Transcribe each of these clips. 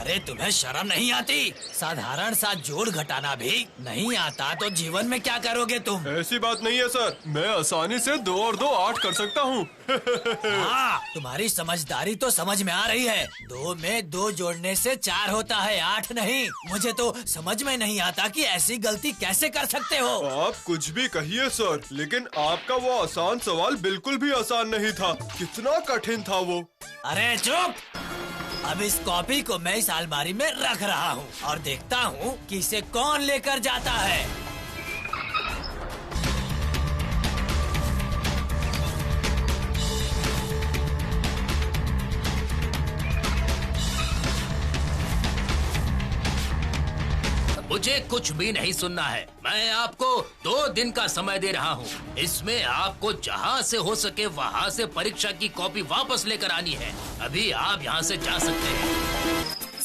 अरे तुम्हें शर्म नहीं आती? साधारण सा जोड़ घटाना भी नहीं आता तो जीवन में क्या करोगे तुम? ऐसी बात नहीं है सर, मैं आसानी से 2 और 2 8 कर सकता हूँ। हाँ, तुम्हारी समझदारी तो समझ में आ रही है। 2 में 2 जोड़ने से 4 होता है, 8 नहीं। मुझे तो समझ में नहीं आता कि ऐसी गलती कैसे कर सकते हो। आप कुछ भी कहिए सर, लेकिन आपका वो आसान सवाल बिल्कुल भी आसान नहीं था। कितना कठिन था वो। अरे चुप! अब इस कॉपी को मैं इस अलमारी में रख रहा हूँ और देखता हूँ कि इसे कौन लेकर जाता है। मुझे कुछ भी नहीं सुनना है। मैं आपको 2 दिन का समय दे रहा हूँ। इसमें आपको जहाँ से हो सके वहाँ से परीक्षा की कॉपी वापस लेकर आनी है। अभी आप यहाँ से जा सकते हैं।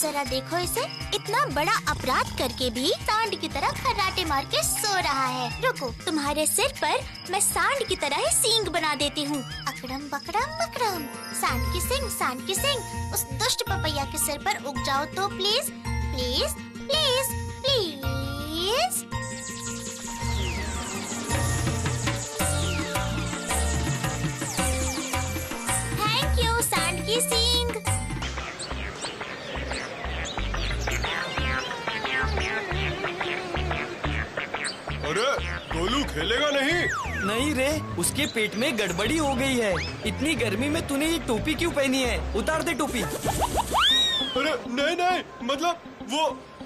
जरा देखो इसे, इतना बड़ा अपराध करके भी सांड की तरह खर्राटे मार के सो रहा है। रुको, तुम्हारे सिर पर मैं सांड की तरह ही सींग बना देती हूँ। अकड़म बकड़म बकड़म, सांड की सींग, सांड की सींग उस दुष्ट पपैया के सिर पर उग जाओ तो please please please please. Thank you सांड की सींग। अरे गोलू खेलेगा नहीं? नहीं रे, उसके पेट में गड़बड़ी हो गई है। इतनी गर्मी में तूने ये टोपी क्यों पहनी है? उतार दे टोपी। अरे नहीं नहीं, मतलब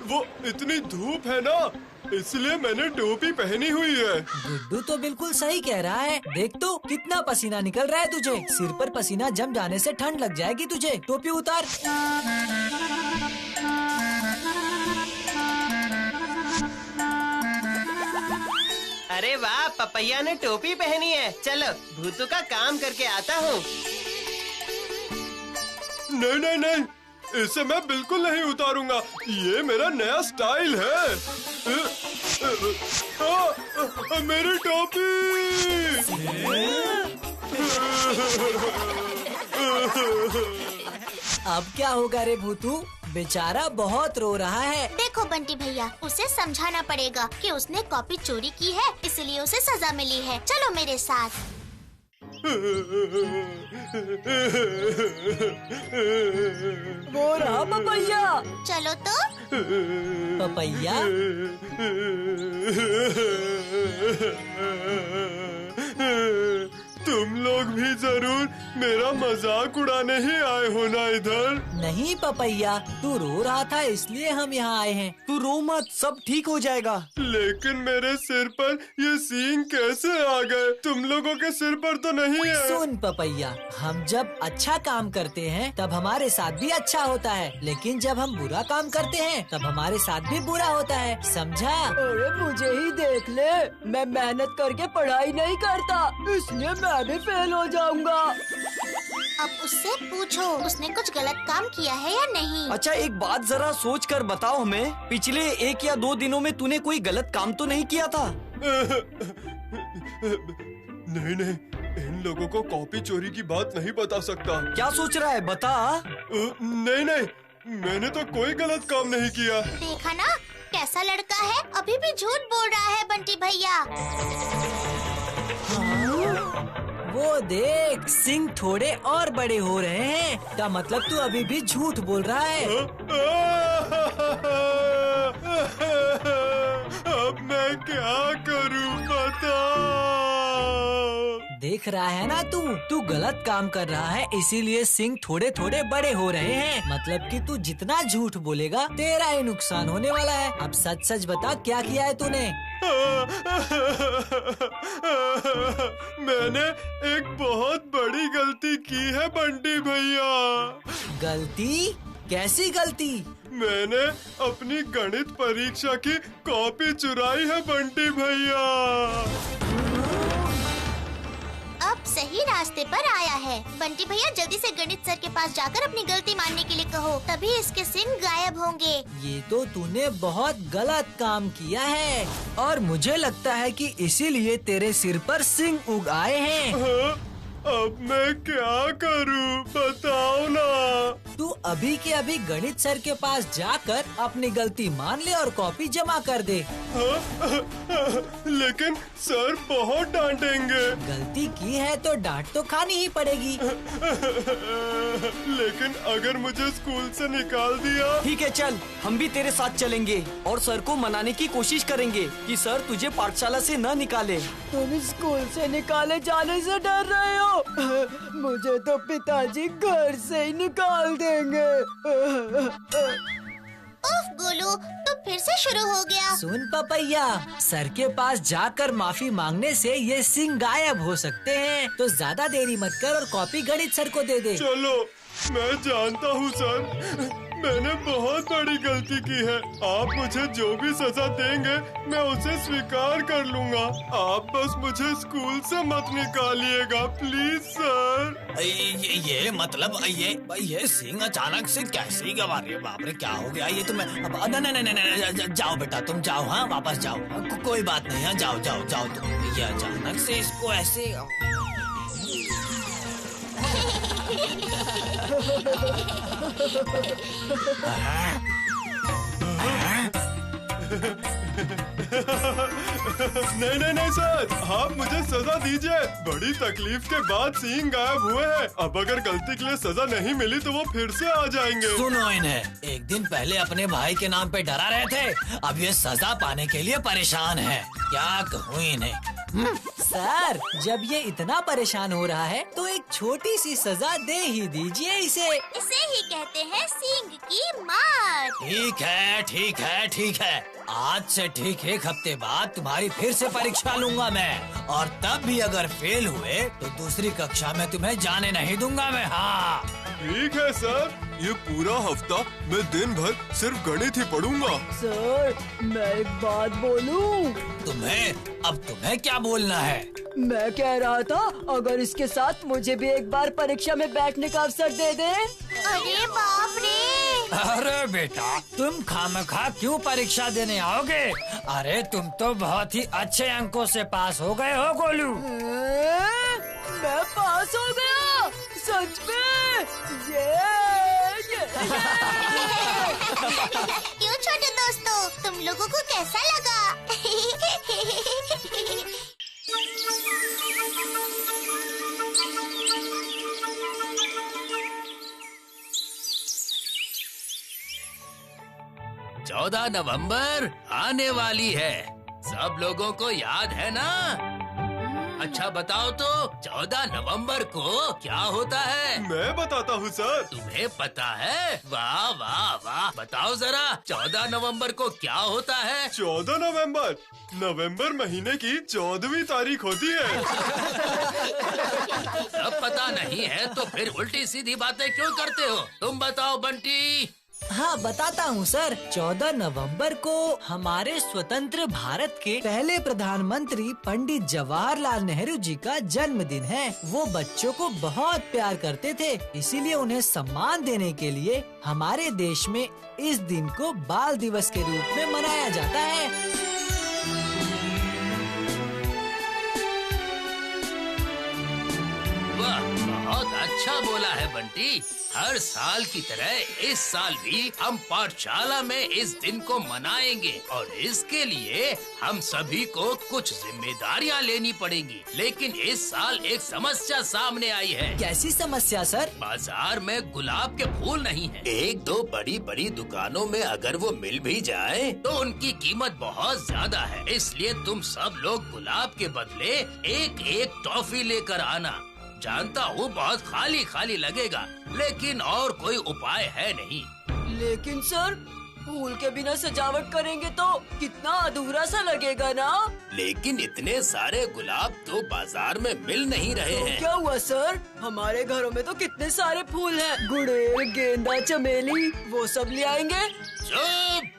वो इतनी धूप है ना, इसलिए मैंने टोपी पहनी हुई है। गुड्डू तो बिल्कुल सही कह रहा है। देख तो कितना पसीना निकल रहा है तुझे। सिर पर पसीना जम जाने से ठंड लग जाएगी तुझे। टोपी उतार। अरे वाह, पपैया ने टोपी पहनी है। चलो भूतू का काम करके आता हूँ। नहीं नहीं नहीं, इसे मैं बिल्कुल नहीं उतारूंगा। ये मेरा नया स्टाइल है। मेरी टोपी! अब क्या होगा रे भूतू? बेचारा बहुत रो रहा है। देखो बंटी भैया, उसे समझाना पड़ेगा कि उसने कॉपी चोरी की है, इसलिए उसे सजा मिली है। चलो मेरे साथ। वो रहा पपैया। चलो तो। पपैया? तुम लोग भी जरूर मेरा मजाक उड़ाने ही आए हो ना इधर? नहीं पपैया, तू रो रहा था इसलिए हम यहाँ आए हैं। तू रो मत, सब ठीक हो जाएगा। लेकिन मेरे सिर पर ये सींग कैसे आ गए? तुम लोगों के सिर पर तो नहीं है। सुन पपैया, हम जब अच्छा काम करते हैं तब हमारे साथ भी अच्छा होता है, लेकिन जब हम बुरा काम करते हैं तब हमारे साथ भी बुरा होता है, समझा? अरे मुझे ही देख ले, मैं मेहनत करके पढ़ाई नहीं करता, इसलिए मैं भी फेल हो जाऊंगा। अब उससे पूछो, उसने कुछ गलत काम किया है या नहीं। अच्छा एक बात जरा सोच कर बताओ हमें, पिछले 1 या 2 दिनों में तूने कोई गलत काम तो नहीं किया था? नहीं नहीं, इन लोगों को कॉपी चोरी की बात नहीं बता सकता। क्या सोच रहा है, बता। नहीं नहीं, मैंने तो कोई गलत काम नहीं किया। देखा ना कैसा लड़का है, अभी भी झूठ बोल रहा है बंटी भैया। वो देख, सिंग थोड़े और बड़े हो रहे हैं। क्या मतलब तू अभी भी झूठ बोल रहा है? अब मैं क्या करूं, बताओ। देख रहा है ना तू गलत काम कर रहा है, इसीलिए सिंग थोड़े थोड़े बड़े हो रहे हैं। मतलब कि तू जितना झूठ बोलेगा तेरा ही नुकसान होने वाला है। अब सच सच बता, क्या किया है तूने? मैंने एक बहुत बड़ी गलती की है बंटी भैया। गलती? कैसी गलती? मैंने अपनी गणित परीक्षा की कॉपी चुराई है बंटी भैया। अब सही रास्ते पर आया है। बंटी भैया जल्दी से गणित सर के पास जाकर अपनी गलती मानने के लिए कहो, तभी इसके सिंग गायब होंगे। ये तो तूने बहुत गलत काम किया है और मुझे लगता है कि इसीलिए तेरे सिर पर सिंग उग आए हैं। हाँ? अब मैं क्या करूं, बताओ ना। तू अभी के अभी गणित सर के पास जाकर अपनी गलती मान ले और कॉपी जमा कर दे। लेकिन सर बहुत डांटेंगे। गलती की है तो डांट तो खानी ही पड़ेगी। लेकिन अगर मुझे स्कूल से निकाल दिया? ठीक है चल, हम भी तेरे साथ चलेंगे और सर को मनाने की कोशिश करेंगे कि सर तुझे पाठशाला से न निकाले। तुम स्कूल से निकाले जाने से डर रहे हो? मुझे तो पिताजी घर से ही निकाल देंगे। उफ गोलू, तो फिर से शुरू हो गया। सुन पपैया, सर के पास जाकर माफी मांगने से ये सिंह गायब हो सकते हैं, तो ज्यादा देरी मत कर और कॉपी गणित सर को दे दे। चलो, मैं जानता हूँ सर, मैंने बहुत बड़ी गलती की है। आप मुझे जो भी सजा देंगे मैं उसे स्वीकार कर लूँगा। आप बस मुझे स्कूल से मत निकालिएगा प्लीज सर। ये मतलब ये सिंह अचानक से कैसे गवा रही है? बाप रे, क्या हो गया? ये तो मैं नहीं, जाओ बेटा, तुम जाओ, हाँ वापस जाओ, कोई बात नहीं, हाँ जाओ जाओ जाओ तुम। ये अचानक से इसको ऐसे नहीं सर, आप मुझे सजा दीजिए। बड़ी तकलीफ के बाद सिंह गायब हुए हैं। अब अगर गलती के लिए सजा नहीं मिली तो वो फिर से आ जाएंगे। सुनो इन्हें, एक दिन पहले अपने भाई के नाम पे डरा रहे थे, अब ये सजा पाने के लिए परेशान है। क्या कहूँ इन्हें? सर, जब ये इतना परेशान हो रहा है तो एक छोटी सी सजा दे ही दीजिए इसे। इसे ही कहते हैं सींग की मार। ठीक है ठीक है ठीक है, आज से ठीक 1 हफ्ते बाद तुम्हारी फिर से परीक्षा लूंगा मैं, और तब भी अगर फेल हुए तो दूसरी कक्षा में तुम्हें जाने नहीं दूंगा मैं। हाँ ठीक है सर, ये पूरा हफ्ता मैं दिन भर सिर्फ गणित ही पढ़ूंगा। सर, मैं एक बात बोलूं? तुम्हें क्या बोलना है? मैं कह रहा था अगर इसके साथ मुझे भी एक बार परीक्षा में बैठने का अवसर दे दे। अरे बाप रे! अरे बेटा, तुम खामखा क्यों परीक्षा देने आओगे? अरे तुम तो बहुत ही अच्छे अंकों से पास हो गए हो गोलू। मैं पास हो गया सच में? क्यों छोटे दोस्तों, तुम लोगों को कैसा लगा? चौदह नवंबर आने वाली है, सब लोगों को याद है ना? अच्छा बताओ तो 14 नवंबर को क्या होता है? मैं बताता हूँ सर। तुम्हें पता है? वाह वाह वाह, बताओ जरा 14 नवंबर को क्या होता है? 14 नवंबर नवंबर महीने की 14वीं तारीख होती है। सब पता नहीं है तो फिर उल्टी सीधी बातें क्यों करते हो? तुम बताओ बंटी। हाँ बताता हूँ सर, 14 नवंबर को हमारे स्वतंत्र भारत के पहले प्रधानमंत्री पंडित जवाहरलाल नेहरू जी का जन्मदिन है। वो बच्चों को बहुत प्यार करते थे, इसीलिए उन्हें सम्मान देने के लिए हमारे देश में इस दिन को बाल दिवस के रूप में मनाया जाता है। वाह, बहुत अच्छा बोला है बंटी। हर साल की तरह इस साल भी हम पाठशाला में इस दिन को मनाएंगे और इसके लिए हम सभी को कुछ जिम्मेदारियां लेनी पड़ेंगी। लेकिन इस साल एक समस्या सामने आई है। कैसी समस्या सर? बाजार में गुलाब के फूल नहीं है। 1-2 बड़ी बड़ी दुकानों में अगर वो मिल भी जाए तो उनकी कीमत बहुत ज्यादा है। इसलिए तुम सब लोग गुलाब के बदले एक टॉफी लेकर आना। जानता हूँ बहुत खाली खाली लगेगा, लेकिन और कोई उपाय है नहीं। लेकिन सर, फूल के बिना सजावट करेंगे तो कितना अधूरा सा लगेगा ना? लेकिन इतने सारे गुलाब तो बाजार में मिल नहीं रहे तो हैं। क्या हुआ सर? हमारे घरों में तो कितने सारे फूल हैं। गुड़ेल, गेंदा, चमेली, वो सब ले आएंगे। चुप!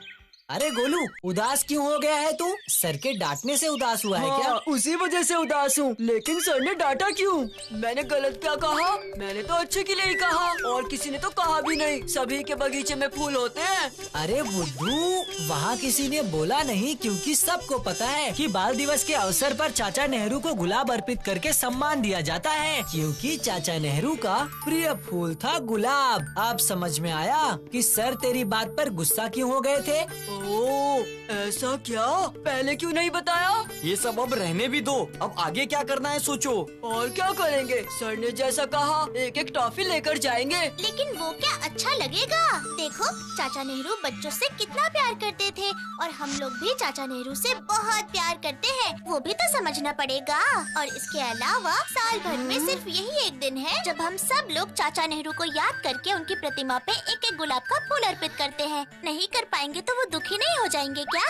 अरे गोलू, उदास क्यों हो गया है तू? सर के डांटने से उदास हुआ है क्या? हाँ, उसी वजह से उदास हूँ। लेकिन सर ने डांटा क्यों? मैंने गलत क्या कहा? मैंने तो अच्छे के लिए ही कहा, और किसी ने तो कहा भी नहीं। सभी के बगीचे में फूल होते हैं। अरे बुद्धू, वहाँ किसी ने बोला नहीं, क्योंकि सबको पता है कि बाल दिवस के अवसर पर चाचा नेहरू को गुलाब अर्पित करके सम्मान दिया जाता है, क्योंकि चाचा नेहरू का प्रिय फूल था गुलाब। अब समझ में आया कि सर तेरी बात पर गुस्सा क्यों हो गए थे। ओह, ऐसा क्या? पहले क्यों नहीं बताया? ये सब अब रहने भी दो। अब आगे क्या करना है सोचो। और क्या करेंगे? सर ने जैसा कहा एक एक टॉफी लेकर जाएंगे। लेकिन वो क्या अच्छा लगेगा? देखो, चाचा नेहरू बच्चों से कितना प्यार करते थे, और हम लोग भी चाचा नेहरू से बहुत प्यार करते हैं। वो भी तो समझना पड़ेगा। और इसके अलावा साल भर में सिर्फ यही एक दिन है जब हम सब लोग चाचा नेहरू को याद करके उनकी प्रतिमा पे एक एक गुलाब का फूल अर्पित करते हैं। नहीं कर पाएंगे तो वो दुखी नहीं हो जाएंगे क्या?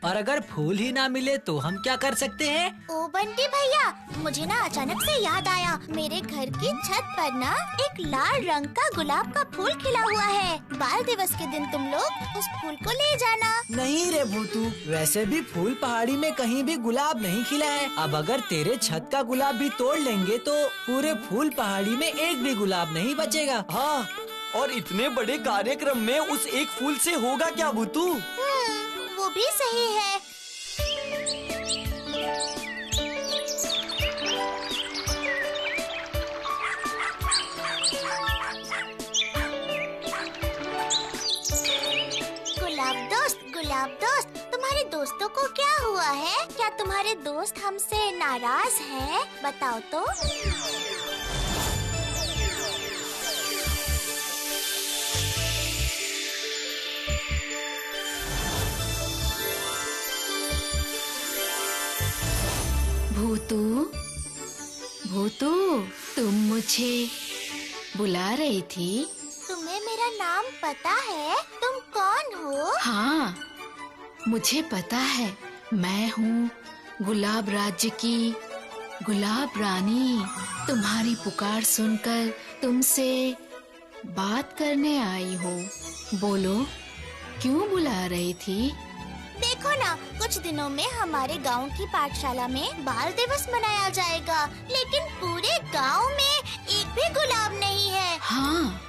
और अगर फूल ही ना मिले तो हम क्या कर सकते हैं? ओ बंटी भैया, मुझे ना अचानक से याद आया, मेरे घर की छत पर ना एक लाल रंग का गुलाब का फूल खिला हुआ है। बाल दिवस के दिन तुम लोग उस फूल को ले जाना। नहीं रे भूतू, वैसे भी फूल पहाड़ी में कहीं भी गुलाब नहीं खिला है। अब अगर तेरे छत का गुलाब भी तोड़ लेंगे तो पूरे फूल पहाड़ी में एक भी गुलाब नहीं बचेगा। हाँ, और इतने बड़े कार्यक्रम में उस एक फूल से होगा क्या भूतू? वो भी सही है। गुलाब दोस्त, तुम्हारे दोस्तों को क्या हुआ है? क्या तुम्हारे दोस्त हमसे नाराज हैं? बताओ तो। भूतू, भूतू, तुम मुझे बुला रही थी? तुम्हें मेरा नाम पता है? तुम कौन हो? हाँ, मुझे पता है। मैं हूँ गुलाब राज्य की गुलाब रानी। तुम्हारी पुकार सुनकर तुमसे बात करने आई हूँ। बोलो, क्यों बुला रही थी? देखो ना, कुछ दिनों में हमारे गांव की पाठशाला में बाल दिवस मनाया जाएगा, लेकिन पूरे गांव में एक भी गुलाब नहीं है। हाँ,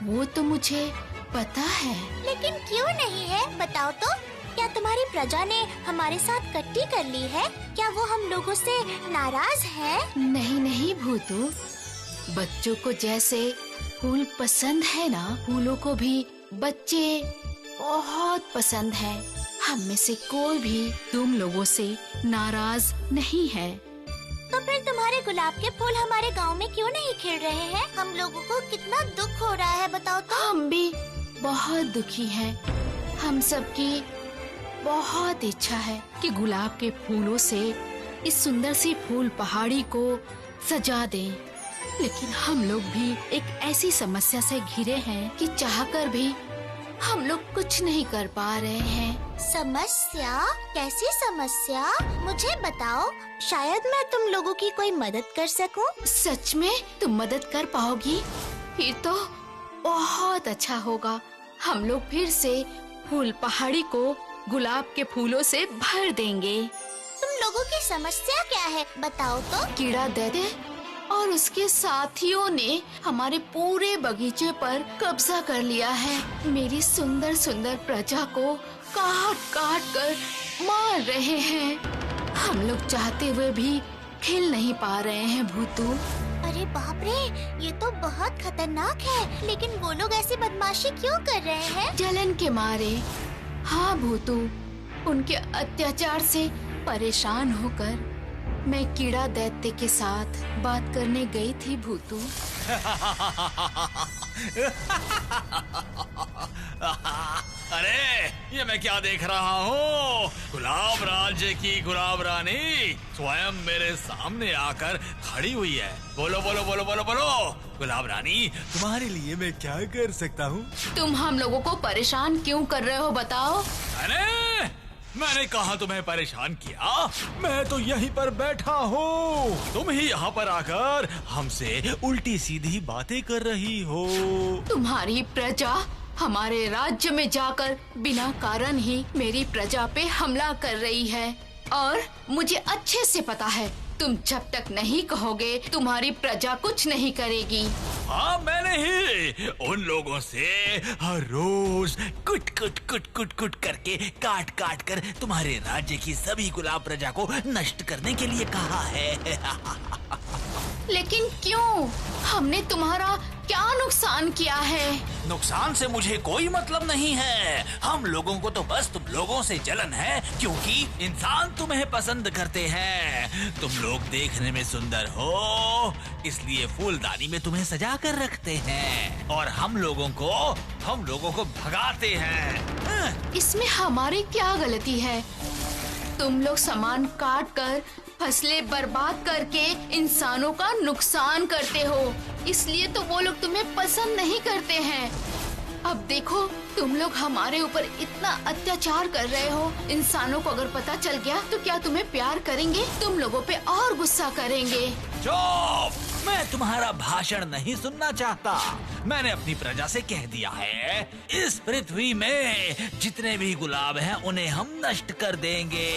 वो तो मुझे पता है। लेकिन क्यों नहीं है, बताओ तो। क्या तुम्हारी प्रजा ने हमारे साथ कट्टी कर ली है? क्या वो हम लोगों से नाराज है? नहीं नहीं भूतू, बच्चों को जैसे फूल पसंद है ना, फूलों को भी बच्चे बहुत पसंद है। हम में से कोई भी तुम लोगों से नाराज नहीं है। तो फिर तुम्हारे गुलाब के फूल हमारे गांव में क्यों नहीं खिल रहे हैं? हम लोगों को कितना दुख हो रहा है, बताओ तो। हम भी बहुत दुखी हैं। हम सबकी बहुत इच्छा है कि गुलाब के फूलों से इस सुंदर सी फूल पहाड़ी को सजा दें, लेकिन हम लोग भी एक ऐसी समस्या से घिरे हैं कि चाहकर भी हम लोग कुछ नहीं कर पा रहे हैं। समस्या? कैसी समस्या? मुझे बताओ, शायद मैं तुम लोगों की कोई मदद कर सकूं। सच में तुम मदद कर पाओगी? फिर तो बहुत अच्छा होगा। हम लोग फिर से फूल पहाड़ी को गुलाब के फूलों से भर देंगे। तुम लोगों की समस्या क्या है, बताओ तो। कीड़ा दैत्य और उसके साथियों ने हमारे पूरे बगीचे पर कब्जा कर लिया है। मेरी सुंदर सुंदर प्रजा को काट काट कर मार रहे हैं। हम लोग चाहते हुए भी खिल नहीं पा रहे हैं भूतू। अरे बाप रे, ये तो बहुत खतरनाक है। लेकिन वो लोग ऐसी बदमाशी क्यों कर रहे हैं? जलन के मारे। हाँ भूतू, उनके अत्याचार से परेशान होकर मैं कीड़ा दैत्य के साथ बात करने गई थी भूतू। अरे ये मैं क्या देख रहा हूँ? गुलाब राज्य की गुलाब रानी स्वयं मेरे सामने आकर खड़ी हुई है। बोलो बोलो बोलो बोलो बोलो, गुलाब रानी तुम्हारे लिए मैं क्या कर सकता हूँ? तुम हम लोगों को परेशान क्यों कर रहे हो, बताओ। अरे मैंने कहा तुम्हें परेशान किया? मैं तो यहीं पर बैठा हूँ, तुम ही यहाँ पर आकर हमसे उल्टी सीधी बातें कर रही हो। तुम्हारी प्रजा हमारे राज्य में जाकर बिना कारण ही मेरी प्रजा पे हमला कर रही है और मुझे अच्छे से पता है तुम जब तक नहीं कहोगे तुम्हारी प्रजा कुछ नहीं करेगी। हाँ, मैंने ही उन लोगों से हर रोज कुट कुट कुट कुट कुट करके काट काट कर तुम्हारे राज्य की सभी गुलाब प्रजा को नष्ट करने के लिए कहा है। लेकिन क्यों? हमने तुम्हारा क्या नुकसान किया है? नुकसान से मुझे कोई मतलब नहीं है। हम लोगों को तो बस तुम लोगों से जलन है क्योंकि इंसान तुम्हें पसंद करते हैं। तुम लोग देखने में सुंदर हो, इसलिए फूलदानी में तुम्हें सजा कर रखते हैं और हम लोगों को भगाते हैं। इसमें हमारी क्या गलती है? तुम लोग सामान काट कर फसलें बर्बाद करके इंसानों का नुकसान करते हो, इसलिए तो वो लोग तुम्हें पसंद नहीं करते हैं। अब देखो तुम लोग हमारे ऊपर इतना अत्याचार कर रहे हो, इंसानों को अगर पता चल गया तो क्या तुम्हें प्यार करेंगे? तुम लोगों पे और गुस्सा करेंगे। चुप! मैं तुम्हारा भाषण नहीं सुनना चाहता। मैंने अपनी प्रजा से कह दिया है इस पृथ्वी में जितने भी गुलाब हैं उन्हें हम नष्ट कर देंगे।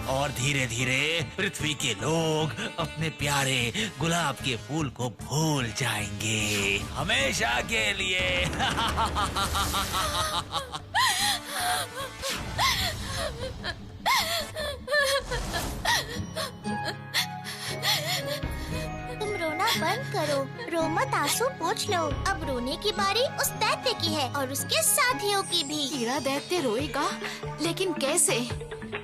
और धीरे धीरे पृथ्वी के लोग अपने प्यारे गुलाब के फूल को भूल जाएंगे हमेशा के लिए। तुम रोना बंद करो, रो मत, आंसू पोंछ लो। अब रोने की बारी उस दैत्य की है और उसके साथियों की भी। कीड़ा दैत्य रोएगा, लेकिन कैसे?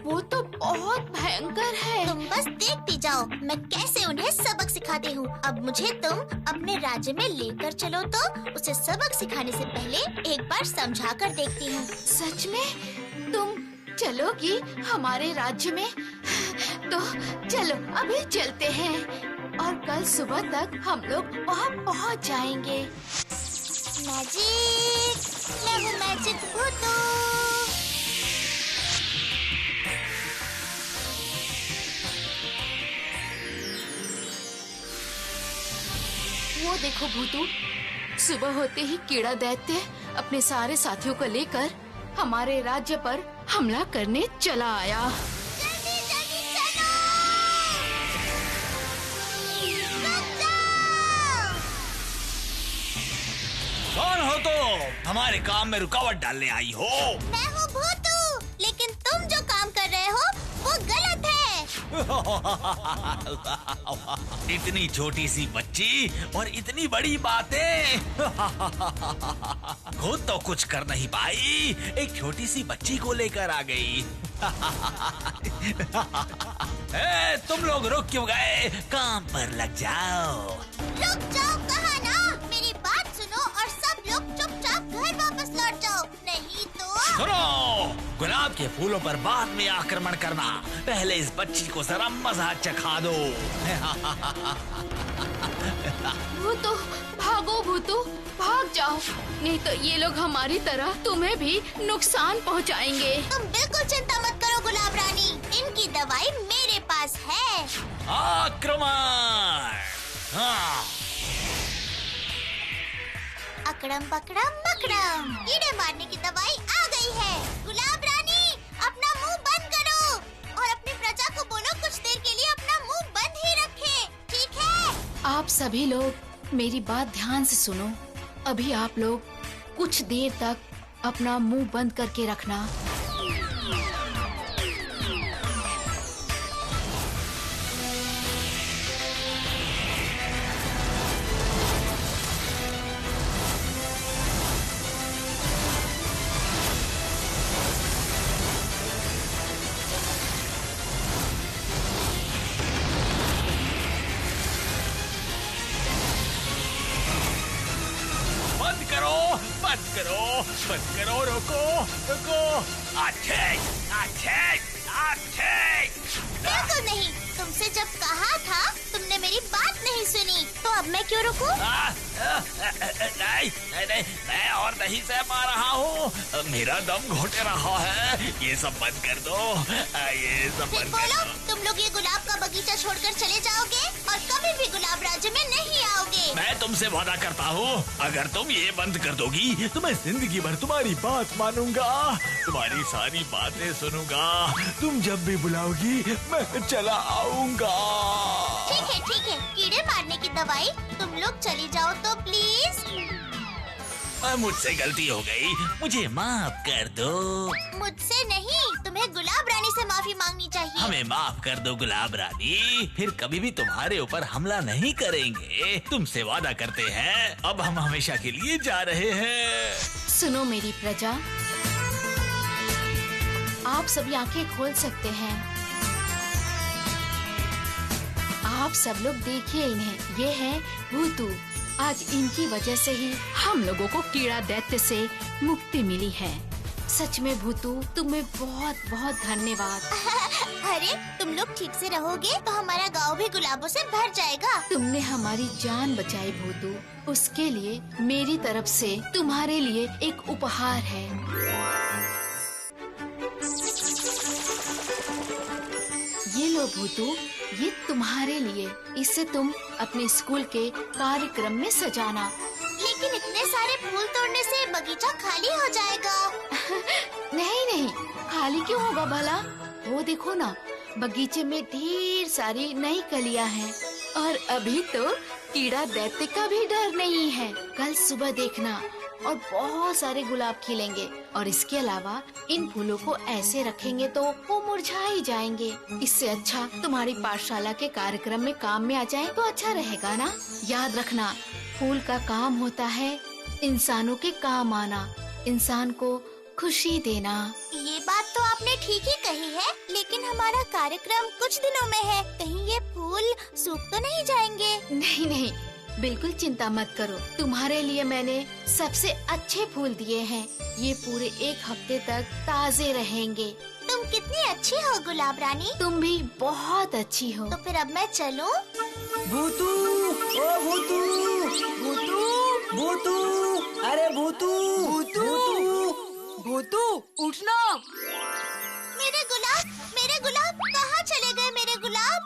वो तो बहुत भयंकर है। तुम बस देखती जाओ मैं कैसे उन्हें सबक सिखाती हूँ। अब मुझे तुम अपने राज्य में लेकर चलो तो उसे सबक सिखाने से पहले एक बार समझा कर देखती हूँ। सच में तुम चलोगी हमारे राज्य में? तो चलो अभी चलते हैं और कल सुबह तक हम लोग वहाँ पहुँच जाएंगे। मैजिक, मैं हूँ मैजिक भूतू। वो देखो भूतू, सुबह होते ही कीड़ा दैत्य अपने सारे साथियों को लेकर हमारे राज्य पर हमला करने चला आया। जल्दी जल्दी चलो, रुक जाओ। कौन हो तुम? हमारे काम में रुकावट डालने आई हो? मैं हूँ भूतू, लेकिन तुम जो काम कर रहे हो वो गलत है। इतनी छोटी सी बच्ची और इतनी बड़ी बातें। खुद तो कुछ कर नहीं पाई, एक छोटी सी बच्ची को लेकर आ गई। तुम लोग रुक क्यों गए? काम पर लग जाओ। रुक जाओ कहा ना, मेरी बात सुनो और सब लोग चुपचाप घर वापस लौट जाओ, नहीं तो। सुनो, गुलाब के फूलों पर बाद में आक्रमण करना, पहले इस बच्ची को जरा मजा चखा दो। भूतू भागो, भूतू भाग जाओ, नहीं तो ये लोग हमारी तरह तुम्हें भी नुकसान पहुंचाएंगे। तुम बिल्कुल चिंता मत करो गुलाब रानी, इनकी दवाई मेरे पास है। आक्रमण! हाँ। अकड़म पकड़म मकड़म, कीड़े मारने की दवाई आ गई है। गुलाब रानी अपना मुंह बंद करो और अपनी प्रजा को बोलो कुछ देर के लिए अपना मुंह बंद ही रखे, ठीक है? आप सभी लोग मेरी बात ध्यान से सुनो। अभी आप लोग कुछ देर तक अपना मुंह बंद करके रखना। बंद करो, रोको, रोको। अच्छे, अच्छे, अच्छे। बिल्कुल नहीं, तुमसे जब कहा था तुमने मेरी बात नहीं सुनी, तो अब मैं क्यों रुकूं? नहीं, नहीं, नहीं, मैं और नहीं सह पा रहा हूँ, मेरा दम घोटे रहा है। ये सब बंद कर दो, ये सब फिर बंद कर बोलो, दो। तुम लोग ये गुलाब का बगीचा छोड़कर चले जाओगे और कभी भी गुलाब राज्य में नहीं आओगे। मैं तुमसे वादा करता हूँ, अगर तुम ये बंद कर दोगी तो मैं जिंदगी भर तुम्हारी बात मानूंगा, तुम्हारी सारी बातें सुनूंगा। तुम जब भी बुलाओगी मैं चला आऊंगा। ठीक है, कीड़े मारने की दवाई तुम लोग चली जाओ तो प्लीज। मुझसे गलती हो गई, मुझे माफ कर दो। मुझसे नहीं, तुम्हें गुलाब रानी से माफी मांगनी चाहिए। हमें माफ कर दो गुलाब रानी, फिर कभी भी तुम्हारे ऊपर हमला नहीं करेंगे। तुमसे वादा करते हैं, अब हम हमेशा के लिए जा रहे हैं। सुनो मेरी प्रजा, आप सभी आंखें खोल सकते हैं। आप सब लोग देखिए इन्हें, ये है भूतू। आज इनकी वजह से ही हम लोगों को कीड़ा दैत्य से मुक्ति मिली है। सच में भूतू, तुम्हें बहुत बहुत धन्यवाद। अरे तुम लोग ठीक से रहोगे तो हमारा गांव भी गुलाबों से भर जाएगा। तुमने हमारी जान बचाई भूतू, उसके लिए मेरी तरफ से तुम्हारे लिए एक उपहार है। ये लो भूतू, ये तुम्हारे लिए। इससे तुम अपने स्कूल के कार्यक्रम में सजाना। लेकिन इतने सारे फूल तोड़ने से बगीचा खाली हो जाएगा। नहीं, खाली क्यों होगा भला? वो देखो ना, बगीचे में ढेर सारी नई कलियां हैं और अभी तो कीड़ा दैत्य का भी डर नहीं है। कल सुबह देखना और बहुत सारे गुलाब खिलेंगे। और इसके अलावा इन फूलों को ऐसे रखेंगे तो वो मुरझा ही जाएंगे। इससे अच्छा तुम्हारी पाठशाला के कार्यक्रम में काम में आ जाए तो अच्छा रहेगा ना। याद रखना, फूल का काम होता है इंसानों के काम आना, इंसान को खुशी देना। ये बात तो आपने ठीक ही कही है, लेकिन हमारा कार्यक्रम कुछ दिनों में है। कहीं ये फूल सूख तो नहीं जाएंगे? नहीं, बिल्कुल चिंता मत करो। तुम्हारे लिए मैंने सबसे अच्छे फूल दिए हैं। ये पूरे 1 हफ्ते तक ताजे रहेंगे। तुम कितनी अच्छी हो गुलाब रानी। तुम भी बहुत अच्छी हो। तो फिर अब मैं चलूं? भूतू, ओ भूतू, भूतू, भूतू, अरे भूतू, भूतू, उठना। मेरे गुलाब कहाँ चले गए? मेरे गुलाब।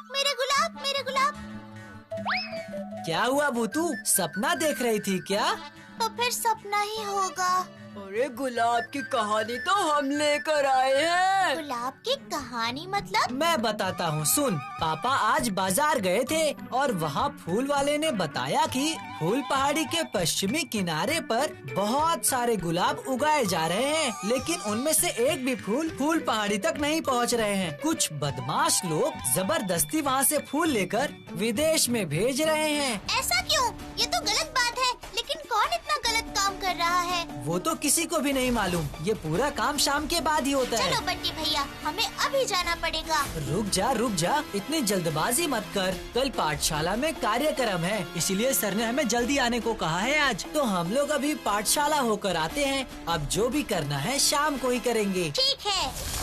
क्या हुआ भूतू, सपना देख रही थी क्या? तो फिर सपना ही होगा। अरे गुलाब की कहानी तो हम लेकर आए हैं। गुलाब की कहानी मतलब? मैं बताता हूँ, सुन। पापा आज बाजार गए थे और वहाँ फूल वाले ने बताया कि फूल पहाड़ी के पश्चिमी किनारे पर बहुत सारे गुलाब उगाए जा रहे हैं, लेकिन उनमें से एक भी फूल पहाड़ी तक नहीं पहुँच रहे हैं। कुछ बदमाश लोग जबरदस्ती वहाँ से फूल लेकर विदेश में भेज रहे हैं। ऐसा क्यों? ये तो गलत बात है। लेकिन कौन इतना गलत काम कर रहा है? वो तो किसी को भी नहीं मालूम। ये पूरा काम शाम के बाद ही होता है। चलो बंटी भैया, हमें अभी जाना पड़ेगा। रुक जा, इतनी जल्दबाजी मत कर। कल पाठशाला में कार्यक्रम है, इसीलिए सर ने हमें जल्दी आने को कहा है आज। तो हम लोग अभी पाठशाला होकर आते हैं। अब जो भी करना है शाम को ही करेंगे। ठीक है।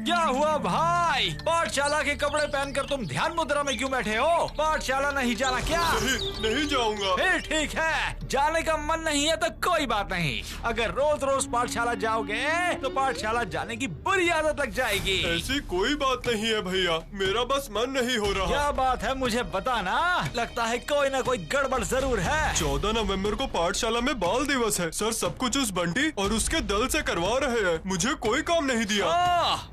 क्या हुआ भाई? पाठशाला के कपड़े पहनकर तुम ध्यान मुद्रा में क्यों बैठे हो? पाठशाला नहीं जाना क्या? नहीं जाऊंगा। फिर ठीक है, जाने का मन नहीं है तो कोई बात नहीं। अगर रोज रोज पाठशाला जाओगे तो पाठशाला जाने की बुरी आदत लग जाएगी। ऐसी कोई बात नहीं है भैया, मेरा बस मन नहीं हो रहा। क्या बात है मुझे बताना, लगता है कोई ना कोई गड़बड़ जरूर है। 14 नवंबर को पाठशाला में बाल दिवस है। सर सब कुछ उस बंटी और उसके दल से करवा रहे हैं। मुझे कोई काम नहीं दिया।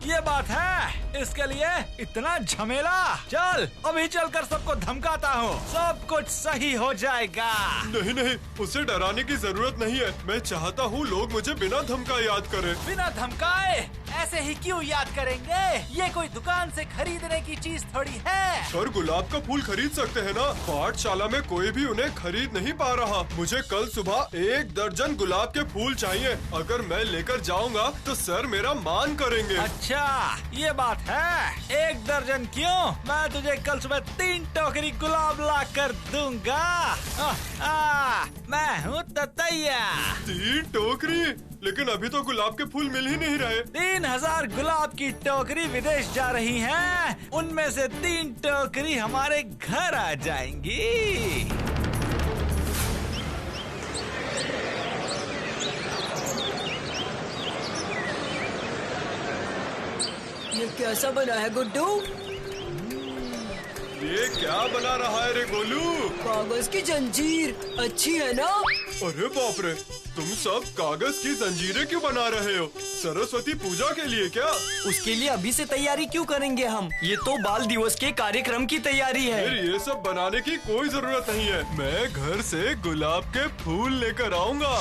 ये बात है, इसके लिए इतना झमेला। चल अभी चलकर सबको धमकाता हूँ, सब कुछ सही हो जाएगा। नहीं, उसे डराने की जरूरत नहीं है। मैं चाहता हूँ लोग मुझे बिना धमकाए याद करें। बिना धमकाए ऐसे ही क्यों याद करेंगे? ये कोई दुकान से खरीदने की चीज थोड़ी है। सर गुलाब का फूल खरीद सकते हैं ना? पाठशाला में कोई भी उन्हें खरीद नहीं पा रहा। मुझे कल सुबह 1 दर्जन गुलाब के फूल चाहिए। अगर मैं लेकर जाऊंगा तो सर मेरा मान करेंगे। अच्छा ये बात है, 1 दर्जन क्यों? मैं तुझे कल सुबह 3 टोकरी गुलाब ला कर दूंगा। मैं हूँ ततैया। 3 टोकरी? लेकिन अभी तो गुलाब के फूल मिल ही नहीं रहे। 3000 गुलाब की टोकरी विदेश जा रही हैं। उनमें से 3 टोकरी हमारे घर आ जाएंगी। ये कैसा बना है गुड्डू? ये क्या बना रहा है रे गोलू? कागज की जंजीर अच्छी है ना? अरे बाप रे, तुम सब कागज की जंजीरें क्यों बना रहे हो? सरस्वती पूजा के लिए क्या? उसके लिए अभी से तैयारी क्यों करेंगे हम? ये तो बाल दिवस के कार्यक्रम की तैयारी है। फिर ये सब बनाने की कोई जरूरत नहीं है। मैं घर से गुलाब के फूल लेकर आऊंगा।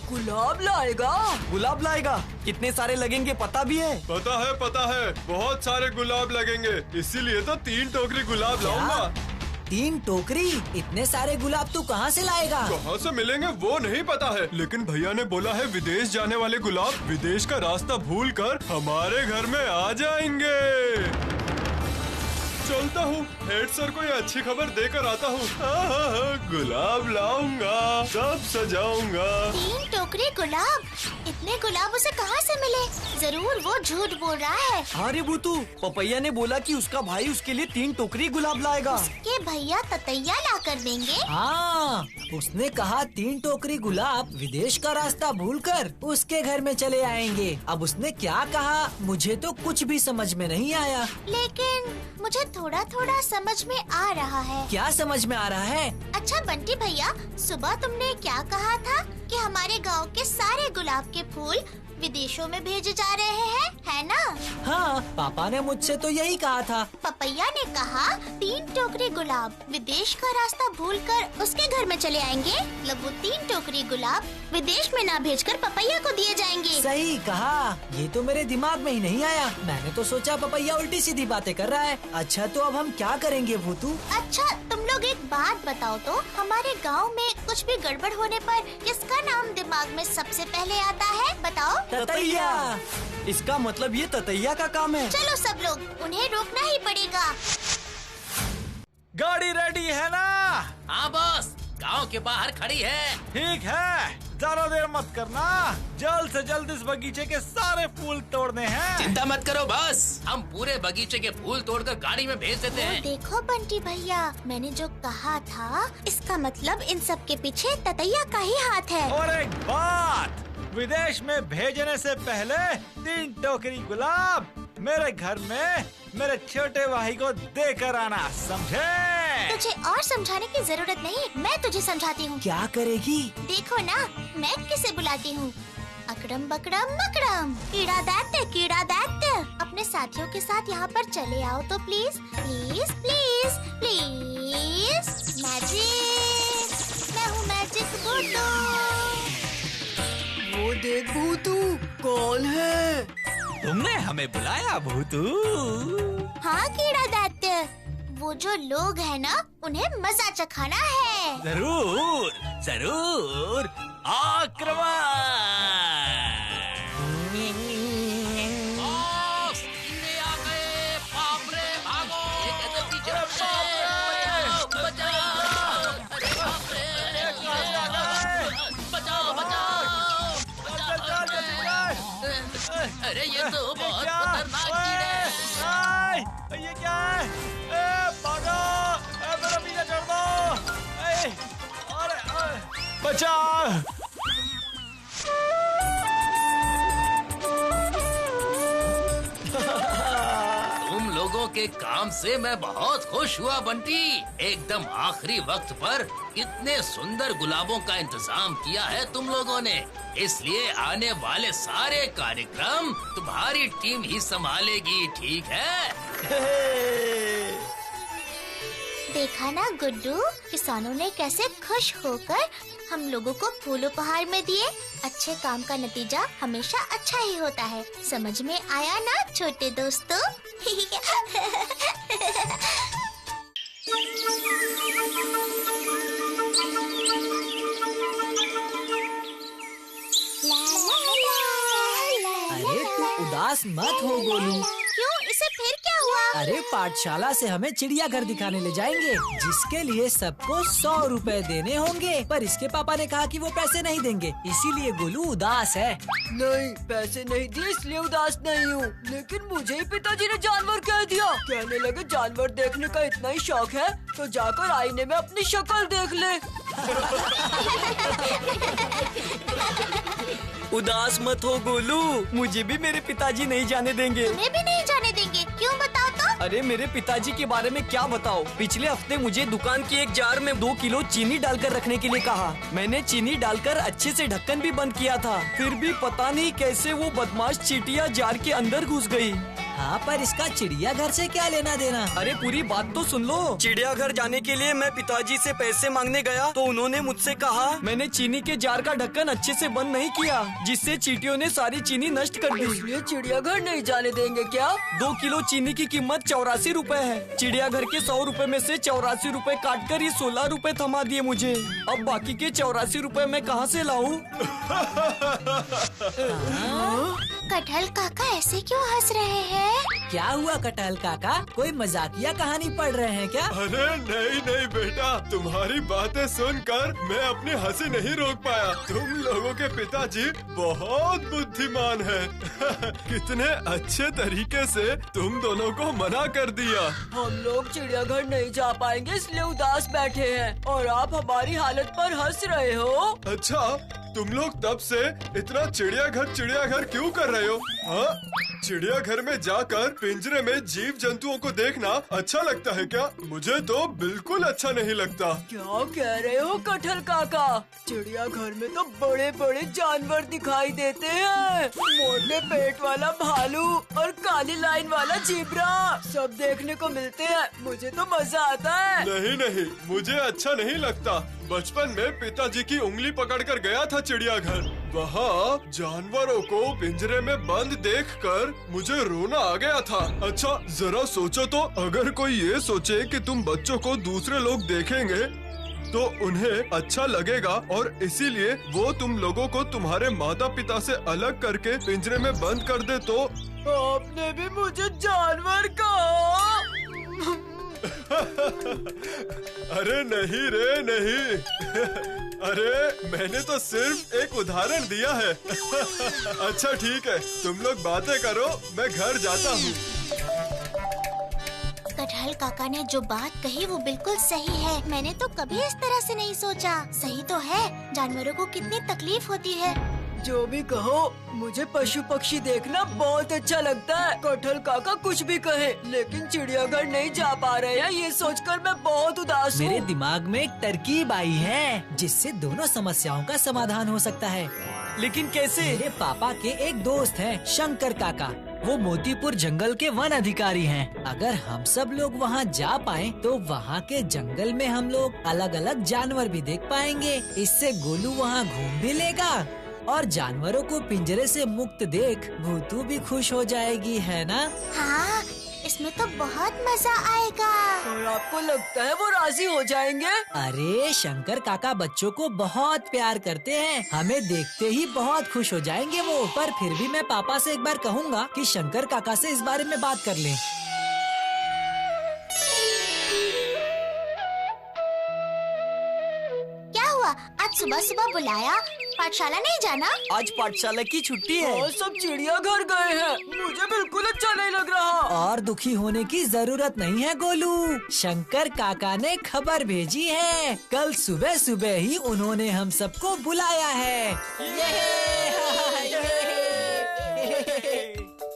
गुलाब लाएगा? गुलाब लाएगा? कितने सारे लगेंगे पता भी है? पता है, बहुत सारे गुलाब लगेंगे, इसीलिए तो 3 टोकरी गुलाब लाऊंगा। 3 टोकरी? इतने सारे गुलाब तू कहाँ से लाएगा? कहाँ से मिलेंगे वो नहीं पता है, लेकिन भैया ने बोला है विदेश जाने वाले गुलाब विदेश का रास्ता भूलकर हमारे घर में आ जाएंगे। चलता हूँ, हेड सर को ये अच्छी खबर देकर आता हूँ। गुलाब लाऊंगा, सब सजाऊंगा। 3 टोकरी गुलाब? इतने गुलाब उसे कहाँ से मिले? जरूर वो झूठ बोल रहा है। अरे भूतू, पपैया ने बोला कि उसका भाई उसके लिए 3 टोकरी गुलाब लाएगा। के भैया ततैया ला कर देंगे? हाँ, उसने कहा 3 टोकरी गुलाब विदेश का रास्ता भूलकर उसके घर में चले आएंगे। अब उसने क्या कहा मुझे तो कुछ भी समझ में नहीं आया। लेकिन मुझे थोड़ा थोड़ा समझ में आ रहा है। क्या समझ में आ रहा है? अच्छा बंटी भैया, सुबह तुमने क्या कहा था कि हमारे गांव के सारे गुलाब के फूल विदेशों में भेजे जा रहे हैं, है ना? हाँ, पापा ने मुझसे तो यही कहा था। पपैया ने कहा 3 टोकरी गुलाब विदेश का रास्ता भूलकर उसके घर में चले आएंगे। मतलब वो 3 टोकरी गुलाब विदेश में ना भेजकर पपैया को दिए जाएंगे। सही कहा, ये तो मेरे दिमाग में ही नहीं आया। मैंने तो सोचा पपैया उल्टी सीधी बातें कर रहा है। अच्छा तो अब हम क्या करेंगे भूतू? अच्छा तुम लोग एक बात बताओ तो, हमारे गांव में कुछ भी गड़बड़ होने पर किसका नाम दिमाग में सबसे पहले आता है? बताओ। ततैया। इसका मतलब ये ततैया का काम है। चलो सब लोग, उन्हें रोकना ही पड़ेगा। गाड़ी रेडी है ना? हाँ बॉस, गांव के बाहर खड़ी है। ठीक है, ज्यादा देर मत करना। जल्द से जल्द इस बगीचे के सारे फूल तोड़ने हैं। चिंता मत करो बॉस, हम पूरे बगीचे के फूल तोड़कर गाड़ी में भेज देते हैं। देखो बंटी भैया, मैंने जो कहा था इसका मतलब इन सब के पीछे ततैया का ही हाथ है। और एक बात, विदेश में भेजने से पहले 3 टोकरी गुलाब मेरे घर में मेरे छोटे भाई को देकर आना, समझे? तुझे और समझाने की जरूरत नहीं, मैं तुझे समझाती हूँ। क्या करेगी? देखो ना, मैं किसे बुलाती हूँ। अकड़म बकड़म मकड़म, कीड़ा दैत्य, अपने साथियों के साथ यहाँ पर चले आओ तो please please please please. Magic, मैं हूँ मैजिक गुड्डू। वो देख भूतू, कौन है? तुमने हमें बुलाया भूतू? हाँ कीड़ा दैत्य, वो जो लोग हैं ना, उन्हें मजा चखाना है। जरूर जरूर, आक्रमण! बॉस, कीड़े आ गए, बाप रे, भागो! ये कैसे पीछे बचाओ! अरे ये तो बहुत खतरनाक कीड़े हैं। ये क्या है? भागो! मेरा पीछा छोड़ दो! अरे बचाओ! तुम लोगों के काम से मैं बहुत खुश हुआ बंटी। एकदम आखिरी वक्त पर इतने सुंदर गुलाबों का इंतजाम किया है तुम लोगों ने, इसलिए आने वाले सारे कार्यक्रम तुम्हारी टीम ही संभालेगी, ठीक है? देखा ना गुड्डू, किसानों ने कैसे खुश होकर हम लोगों को फूल उपहार में दिए। अच्छे काम का नतीजा हमेशा अच्छा ही होता है, समझ में आया ना छोटे दोस्तों? अरे तू उदास मत हो गोलू। क्यों, इसे फिर क्या हुआ? अरे पाठशाला से हमें चिड़ियाघर दिखाने ले जाएंगे, जिसके लिए सबको 100 रुपए देने होंगे। पर इसके पापा ने कहा कि वो पैसे नहीं देंगे, इसीलिए गोलू उदास है। नहीं, पैसे नहीं दिए इसलिए उदास नहीं हूँ, लेकिन मुझे ही पिताजी ने जानवर कह दिया। कहने लगे जानवर देखने का इतना ही शौक है तो जाकर आईने में अपनी शक्ल देख ले। उदास मत हो गोलू, मुझे भी मेरे पिताजी नहीं जाने देंगे। तुम्हें भी नहीं जाने देंगे, क्यों बताओ तो? अरे मेरे पिताजी के बारे में क्या बताओ। पिछले हफ्ते मुझे दुकान की एक जार में 2 किलो चीनी डालकर रखने के लिए कहा। मैंने चीनी डालकर अच्छे से ढक्कन भी बंद किया था, फिर भी पता नहीं कैसे वो बदमाश चींटियां जार के अंदर घुस गई। हाँ, पर इसका चिड़ियाघर से क्या लेना देना? अरे पूरी बात तो सुन लो। चिड़ियाघर जाने के लिए मैं पिताजी से पैसे मांगने गया तो उन्होंने मुझसे कहा मैंने चीनी के जार का ढक्कन अच्छे से बंद नहीं किया, जिससे चींटियों ने सारी चीनी नष्ट कर दी। इसलिए चिड़ियाघर नहीं जाने देंगे क्या? 2 किलो चीनी की कीमत 84 रुपए है। चिड़ियाघर के 100 रुपए में से 84 रुपए काट कर ये 16 रुपए थमा दिए मुझे। अब बाकी के 84 रुपए मैं कहाँ से लाऊं? कटहल काका ऐसे क्यों हंस रहे हैं? क्या हुआ कटहल काका, कोई मजाकिया कहानी पढ़ रहे हैं क्या? अरे नहीं बेटा, तुम्हारी बातें सुनकर मैं अपनी हंसी नहीं रोक पाया। तुम लोगों के पिताजी बहुत बुद्धिमान हैं। कितने अच्छे तरीके से तुम दोनों को मना कर दिया। हम लोग चिड़ियाघर नहीं जा पाएंगे इसलिए उदास बैठे हैं और आप हमारी हालत पर हंस रहे हो। अच्छा, तुम लोग तब से इतना चिड़ियाघर क्यों कर रहे हो? हाँ? चिड़ियाघर में जाकर पिंजरे में जीव जंतुओं को देखना अच्छा लगता है क्या? मुझे तो बिल्कुल अच्छा नहीं लगता। क्या कह रहे हो कटहल काका? चिड़ियाघर में तो बड़े बड़े जानवर दिखाई देते हैं, मोटे पेट वाला भालू और काली लाइन वाला जीब्रा, सब देखने को मिलते हैं। मुझे तो मजा आता है। नहीं, मुझे अच्छा नहीं लगता। बचपन में पिताजी की उंगली पकड़कर गया था चिड़ियाघर। वहाँ जानवरों को पिंजरे में बंद देखकर मुझे रोना आ गया था। अच्छा जरा सोचो तो, अगर कोई ये सोचे कि तुम बच्चों को दूसरे लोग देखेंगे तो उन्हें अच्छा लगेगा और इसीलिए वो तुम लोगों को तुम्हारे माता पिता से अलग करके पिंजरे में बंद कर दे तो। आपने भी मुझे जानवर कहा। अरे नहीं रे नहीं। अरे मैंने तो सिर्फ एक उदाहरण दिया है। अच्छा ठीक है, तुम लोग बातें करो, मैं घर जाता हूँ। कटहल काका ने जो बात कही वो बिल्कुल सही है। मैंने तो कभी इस तरह से नहीं सोचा। सही तो है, जानवरों को कितनी तकलीफ होती है। जो भी कहो, मुझे पशु पक्षी देखना बहुत अच्छा लगता है। कटहल काका कुछ भी कहे, लेकिन चिड़ियाघर नहीं जा पा रहे हैं, ये सोचकर मैं बहुत उदास हूँ। मेरे दिमाग में एक तरकीब आई है जिससे दोनों समस्याओं का समाधान हो सकता है। लेकिन कैसे? मेरे पापा के एक दोस्त हैं, शंकर काका। वो मोतीपुर जंगल के वन अधिकारी हैं। अगर हम सब लोग वहाँ जा पाएं, तो वहाँ के जंगल में हम लोग अलग अलग जानवर भी देख पाएंगे। इससे गोलू वहाँ घूम भी लेगा और जानवरों को पिंजरे से मुक्त देख भूतू भी खुश हो जाएगी, है ना? हाँ, इसमें तो बहुत मजा आएगा। और आपको लगता है वो राजी हो जाएंगे? अरे शंकर काका बच्चों को बहुत प्यार करते हैं, हमें देखते ही बहुत खुश हो जाएंगे वो। पर फिर भी मैं पापा से एक बार कहूँगा कि शंकर काका से इस बारे में बात कर लें। क्या हुआ, आज सुबह सुबह बुलाया? पाठशाला नहीं जाना? आज पाठशाला की छुट्टी है और सब चिड़ियाघर गए हैं। मुझे बिल्कुल अच्छा नहीं लग रहा। और दुखी होने की जरूरत नहीं है गोलू, शंकर काका ने खबर भेजी है। कल सुबह सुबह ही उन्होंने हम सबको बुलाया है।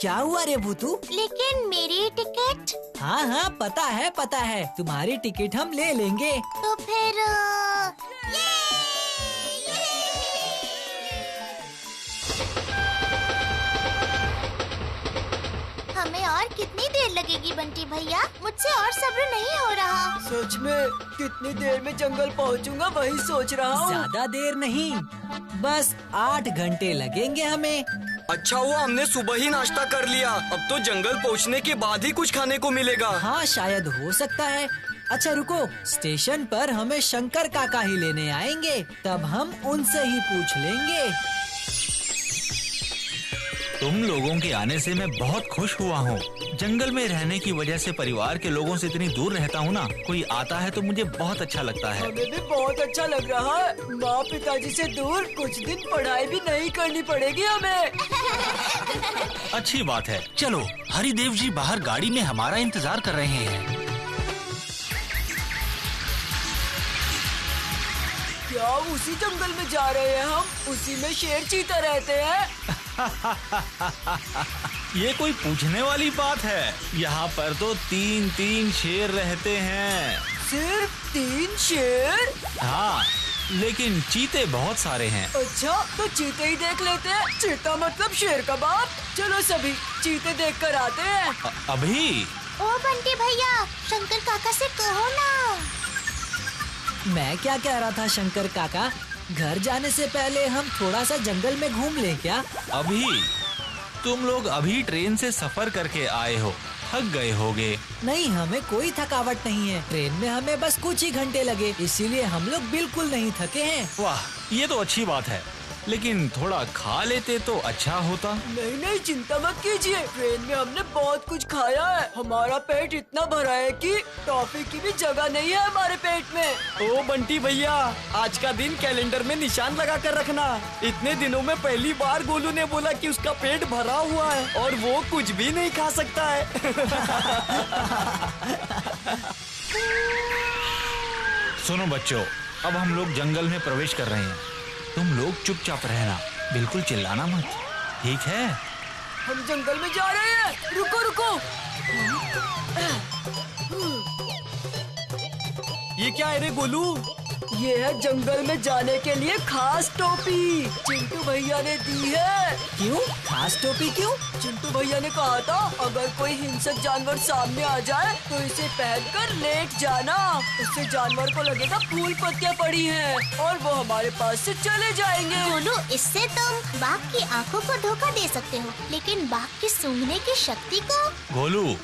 क्या हुआ रे भूतू? लेकिन मेरी टिकट? हाँ पता है, तुम्हारी टिकट हम ले लेंगे। तो फिर हमें और कितनी देर लगेगी बंटी भैया? मुझसे और सब्र नहीं हो रहा। सच में कितनी देर में जंगल पहुंचूंगा वही सोच रहा हूँ। ज्यादा देर नहीं, बस 8 घंटे लगेंगे हमें। अच्छा हुआ हमने सुबह ही नाश्ता कर लिया, अब तो जंगल पहुंचने के बाद ही कुछ खाने को मिलेगा। हाँ शायद हो सकता है। अच्छा रुको, स्टेशन पर हमें शंकर काका ही लेने आएंगे, तब हम उनसे ही पूछ लेंगे। तुम लोगों के आने से मैं बहुत खुश हुआ हूँ। जंगल में रहने की वजह से परिवार के लोगों से इतनी दूर रहता हूँ ना, कोई आता है तो मुझे बहुत अच्छा लगता है। हमें भी बहुत अच्छा लग रहा है। माँ पिताजी से दूर कुछ दिन पढ़ाई भी नहीं करनी पड़ेगी हमें। अच्छी बात है। चलो, हरिदेव जी बाहर गाड़ी में हमारा इंतजार कर रहे हैं। क्या उसी जंगल में जा रहे हैं हम? उसी में शेर चीता रहते हैं। ये कोई पूछने वाली बात है? यहाँ पर तो 3 शेर रहते हैं। सिर्फ 3 शेर? हाँ, लेकिन चीते बहुत सारे हैं। अच्छा, तो चीते ही देख लेते हैं। चीता मतलब शेर का बाप। चलो सभी चीते देख कर आते हैं। अभी? ओ बंटी भैया, शंकर काका से कहो ना। मैं क्या कह रहा था शंकर काका, घर जाने से पहले हम थोड़ा सा जंगल में घूम लें क्या? अभी? तुम लोग अभी ट्रेन से सफर करके आए हो, थक गए होगे। नहीं, हमें कोई थकावट नहीं है। ट्रेन में हमें बस कुछ ही घंटे लगे, इसीलिए हम लोग बिल्कुल नहीं थके हैं। वाह, ये तो अच्छी बात है, लेकिन थोड़ा खा लेते तो अच्छा होता। नहीं नहीं, चिंता मत कीजिए। ट्रेन में हमने बहुत कुछ खाया है। हमारा पेट इतना भरा है कि टॉफी की भी जगह नहीं है हमारे पेट में। ओ बंटी भैया, आज का दिन कैलेंडर में निशान लगा कर रखना। इतने दिनों में पहली बार गोलू ने बोला कि उसका पेट भरा हुआ है और वो कुछ भी नहीं खा सकता है। सुनो बच्चों, अब हम लोग जंगल में प्रवेश कर रहे हैं। तुम लोग चुपचाप रहना, बिल्कुल चिल्लाना मत, ठीक है? हम जंगल में जा रहे हैं। रुको रुको। ये क्या है रे गोलू? ये है जंगल में जाने के लिए खास टोपी। चिंटू भैया ने दी है। क्यों? खास टोपी क्यों? चिंटू भैया ने कहा था अगर कोई हिंसक जानवर सामने आ जाए तो इसे पहनकर लेट जाना। उससे जानवर को लगेगा फूल पत्तियां पड़ी हैं और वो हमारे पास से चले जाएंगे। गोलू, इससे तुम बाघ की आंखों को धोखा दे सकते हो, लेकिन बाघ की सूंघने की शक्ति को। गोलू,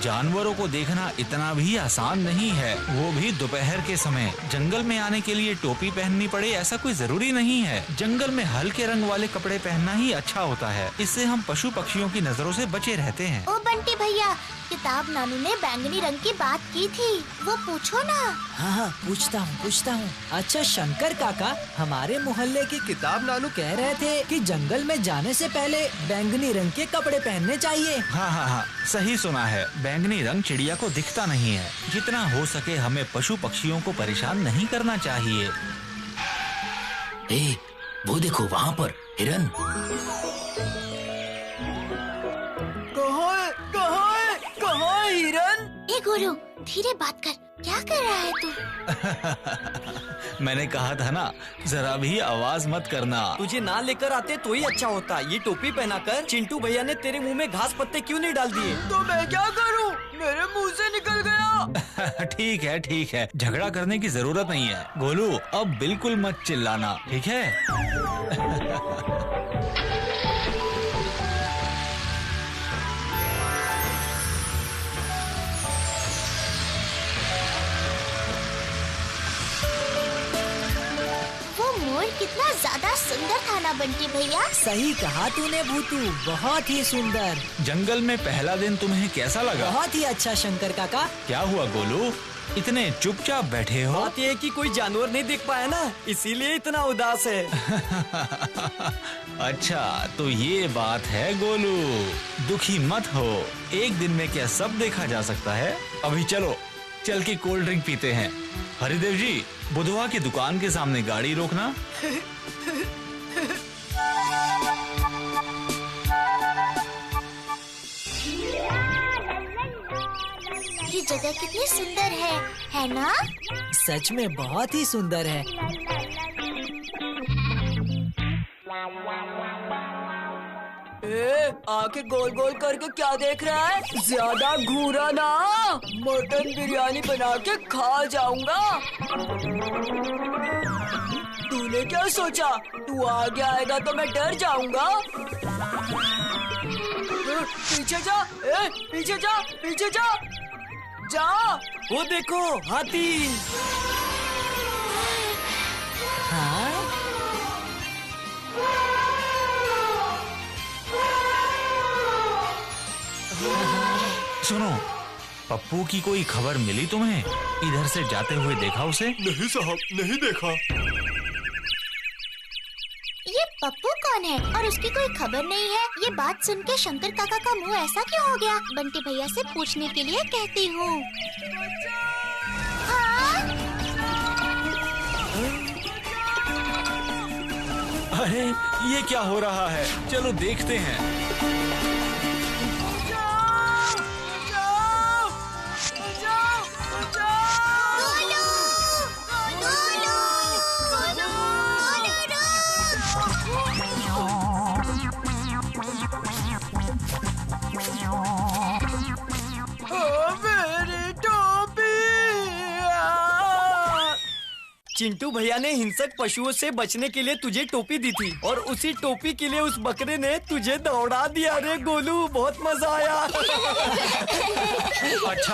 जानवरों को देखना इतना भी आसान नहीं है, वो भी दोपहर के समय। जंगल में आने के लिए टोपी पहननी पड़े ऐसा कोई जरूरी नहीं है। जंगल में हल्के रंग वाले कपड़े पहनना ही अच्छा होता है, इससे हम पशु पक्षियों की नजरों से बचे रहते हैं। ओ बंटी भैया, किताब नानू ने बैंगनी रंग की बात की थी, वो पूछो ना। हाँ, पूछता हूँ। अच्छा शंकर काका, हमारे मोहल्ले की किताब नानू कह रहे थे कि जंगल में जाने से पहले बैंगनी रंग के कपड़े पहनने चाहिए। हाँ, सही सुना है। बैंगनी रंग चिड़िया को दिखता नहीं है। जितना हो सके हमें पशु पक्षियों को परेशान नहीं करना चाहिए। वो देखो वहाँ पर हिरन। कहाँ है हिरन? ए गोलू, धीरे बात कर, क्या कर रहा है तू? मैंने कहा था ना, जरा भी आवाज मत करना। तुझे ना लेकर आते तो ही अच्छा होता। ये टोपी पहनाकर चिंटू भैया ने तेरे मुंह में घास पत्ते क्यों नहीं डाल दिए? तो मैं क्या करूँ? मेरे मुंह से निकल गया। ठीक है, झगड़ा करने की जरूरत नहीं है। गोलू, अब बिल्कुल मत चिल्लाना, ठीक है? कितना ज्यादा सुंदर था ना बंटी भैया? सही कहा तूने भूतू, बहुत ही सुंदर। जंगल में पहला दिन तुम्हें कैसा लगा? बहुत ही अच्छा शंकर काका। क्या हुआ गोलू, इतने चुपचाप बैठे हो? बात ये है कि कोई जानवर नहीं देख पाया ना, इसीलिए इतना उदास है। अच्छा, तो ये बात है गोलू, दुखी मत हो। एक दिन में क्या सब देखा जा सकता है? अभी चल के कोल्ड ड्रिंक पीते हैं। हरिदेव जी, बुधवा की दुकान के सामने गाड़ी रोकना। ये जगह कितनी सुंदर है ना? सच में बहुत ही सुंदर है। आंखें गोल गोल करके क्या देख रहा है? ज्यादा घूरा ना, मटन बिरयानी बना के खा जाऊंगा। तूने क्या सोचा? तू आगे आएगा तो मैं डर जाऊंगा। पीछे जा, पीछे जा। वो देखो, हाथी। हाँ? सुनो, पप्पू की कोई खबर मिली तुम्हें? इधर से जाते हुए देखा उसे? नहीं साहब, नहीं देखा। ये पप्पू कौन है और उसकी कोई खबर नहीं है? ये बात सुन के शंकर काका का मुंह ऐसा क्यों हो गया? बंटी भैया से पूछने के लिए कहती हूँ। हाँ? अरे ये क्या हो रहा है? चलो देखते हैं। चिंटू भैया ने हिंसक पशुओं से बचने के लिए तुझे टोपी दी थी और उसी टोपी के लिए उस बकरे ने तुझे दौड़ा दिया। रे गोलू, बहुत मजा आया।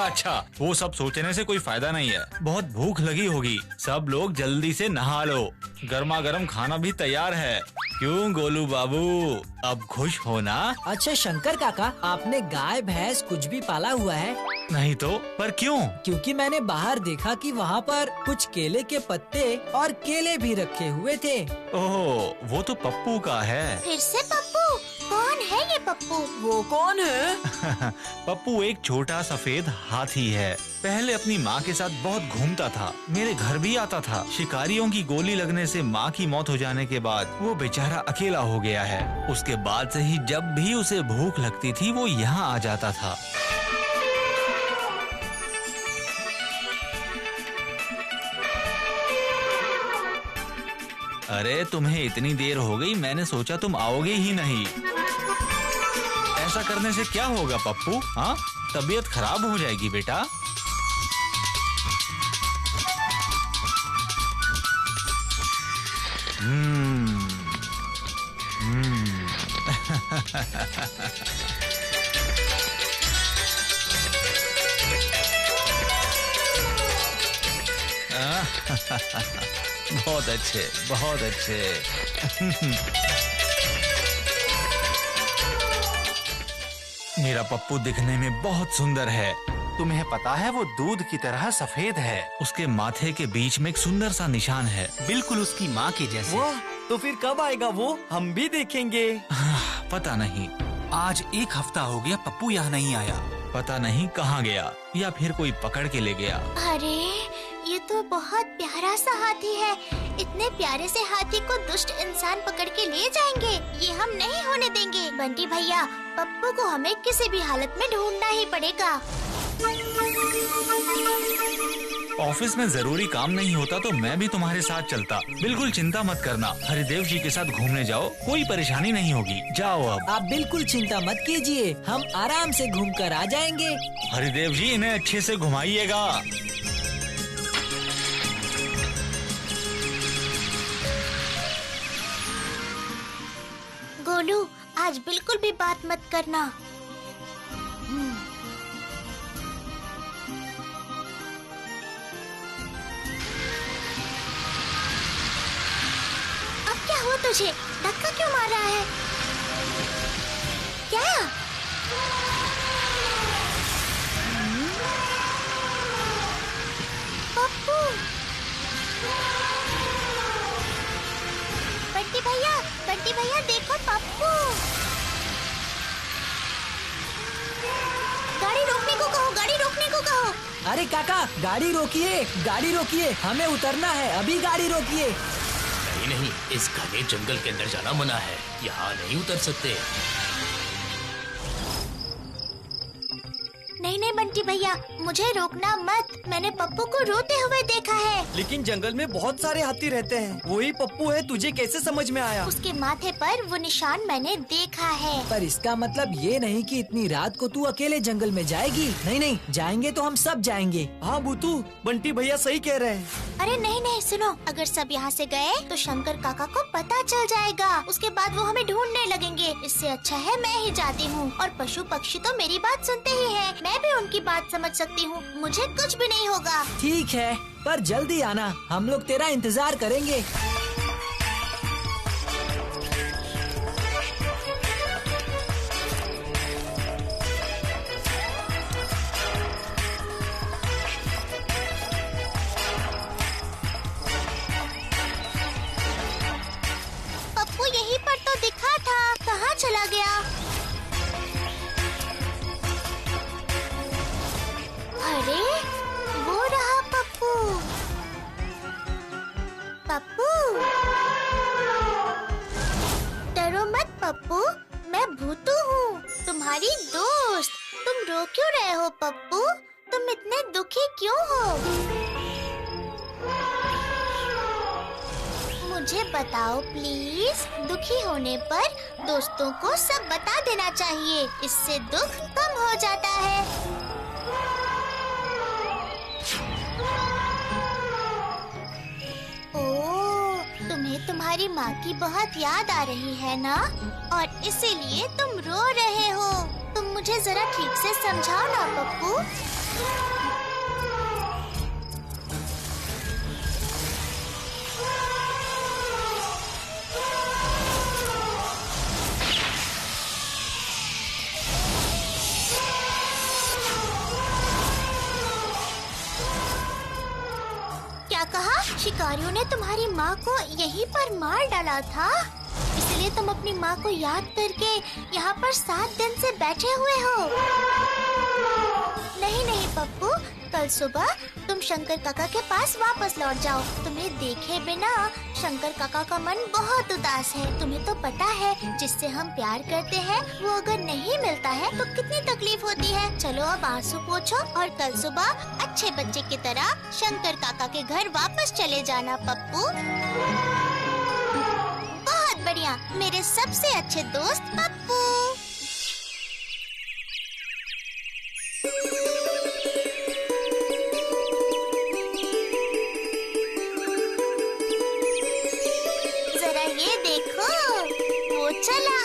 अच्छा, वो सब सोचने से कोई फायदा नहीं है। बहुत भूख लगी होगी, सब लोग जल्दी से नहा लो। गर्मा गर्म खाना भी तैयार है। क्यों गोलू बाबू, अब खुश हो ना? अच्छा शंकर काका, आपने गाय भैंस कुछ भी पाला हुआ है? नहीं तो, पर क्यों? क्योंकि मैंने बाहर देखा कि वहाँ पर कुछ केले के पत्ते और केले भी रखे हुए थे। ओह, वो तो पप्पू का है। फिर से पप्पू? कौन है ये पप्पू? वो कौन है? पप्पू एक छोटा सफेद हाथी है। पहले अपनी माँ के साथ बहुत घूमता था, मेरे घर भी आता था। शिकारियों की गोली लगने से माँ की मौत हो जाने के बाद वो बेचारा अकेला हो गया है। उसके बाद से ही जब भी उसे भूख लगती थी वो यहाँ आ जाता था। अरे तुम्हें इतनी देर हो गई, मैंने सोचा तुम आओगे ही नहीं। ऐसा करने से क्या होगा पप्पू? हाँ, तबीयत खराब हो जाएगी बेटा। बहुत अच्छे, बहुत अच्छे। मेरा पप्पू दिखने में बहुत सुंदर है। तुम्हें पता है वो दूध की तरह सफेद है। उसके माथे के बीच में एक सुंदर सा निशान है, बिल्कुल उसकी माँ की जैसे। वाह, तो फिर कब आएगा वो? हम भी देखेंगे। पता नहीं, आज एक हफ्ता हो गया पप्पू यहाँ नहीं आया। पता नहीं कहाँ गया, या फिर कोई पकड़ के ले गया। अरे ये तो बहुत प्यारा सा हाथी है। इतने प्यारे से हाथी को दुष्ट इंसान पकड़ के ले जाएंगे, ये हम नहीं होने देंगे। बंटी भैया, पप्पू को हमें किसी भी हालत में ढूंढना ही पड़ेगा। ऑफिस में जरूरी काम नहीं होता तो मैं भी तुम्हारे साथ चलता। बिल्कुल चिंता मत करना, हरिदेव जी के साथ घूमने जाओ, कोई परेशानी नहीं होगी। जाओ अब। आप बिल्कुल चिंता मत कीजिए, हम आराम से घूम कर आ जाएंगे। हरिदेव जी, इन्हें अच्छे से घुमाइएगा। गोलू, आज बिल्कुल भी बात मत करना। अब क्या हुआ तुझे? धक्का क्यों मार रहा है? क्या? पप्पू! बंटी भैया देखो पप्पू! गाड़ी रोकने को कहो, गाड़ी रोकने को कहो। अरे काका, गाड़ी रोकिए, गाड़ी रोकिए, हमें उतरना है, अभी गाड़ी रोकिए। नहीं, इस घने जंगल के अंदर जाना मना है, यहाँ नहीं उतर सकते। नहीं बंटी भैया, मुझे रोकना मत। मैंने पप्पू को रोते हुए देखा है। लेकिन जंगल में बहुत सारे हाथी रहते हैं, वही पप्पू है, तुझे कैसे समझ में आया? उसके माथे पर वो निशान मैंने देखा है। पर इसका मतलब ये नहीं कि इतनी रात को तू अकेले जंगल में जाएगी। नहीं, जाएंगे तो हम सब जाएंगे। हाँ भूतू, बंटी भैया सही कह रहे हैं। अरे नहीं, सुनो, अगर सब यहाँ से गए तो शंकर काका को पता चल जाएगा। उसके बाद वो हमें ढूंढने लगेंगे। इससे अच्छा है मैं ही जाती हूँ। और पशु पक्षी तो मेरी बात सुनते ही हैं। मैं भी उनकी बात समझ सकती हूँ, मुझे कुछ भी नहीं होगा। ठीक है, पर जल्दी आना, हम लोग तेरा इंतजार करेंगे। तो दिखा था, कहाँ चला गया? अरे वो रहा पप्पू। पप्पू, डरो मत पप्पू, मैं भूतू हूँ, तुम्हारी दोस्त। तुम रो क्यों रहे हो पप्पू? तुम इतने दुखी क्यों हो? मुझे बताओ प्लीज। दुखी होने पर दोस्तों को सब बता देना चाहिए, इससे दुख कम हो जाता है। ओह, तुम्हें तुम्हारी माँ की बहुत याद आ रही है ना, और इसीलिए तुम रो रहे हो। तुम मुझे जरा ठीक से समझाओ ना पप्पू। क्या कहा? शिकारियों ने तुम्हारी माँ को यहीं पर मार डाला था, इसलिए तुम अपनी माँ को याद करके यहाँ पर 7 दिन से बैठे हुए हो। नहीं नहीं पप्पू, कल सुबह तुम शंकर काका के पास वापस लौट जाओ। तुम्हें देखे बिना शंकर काका का मन बहुत उदास है। तुम्हें तो पता है, जिससे हम प्यार करते हैं वो अगर नहीं मिलता है तो कितनी तकलीफ होती है। चलो अब आंसू पोंछो और कल सुबह अच्छे बच्चे की तरह शंकर काका के घर वापस चले जाना पप्पू। बहुत बढ़िया, मेरे सबसे अच्छे दोस्त पप्पू। जरा ये देखो, वो चला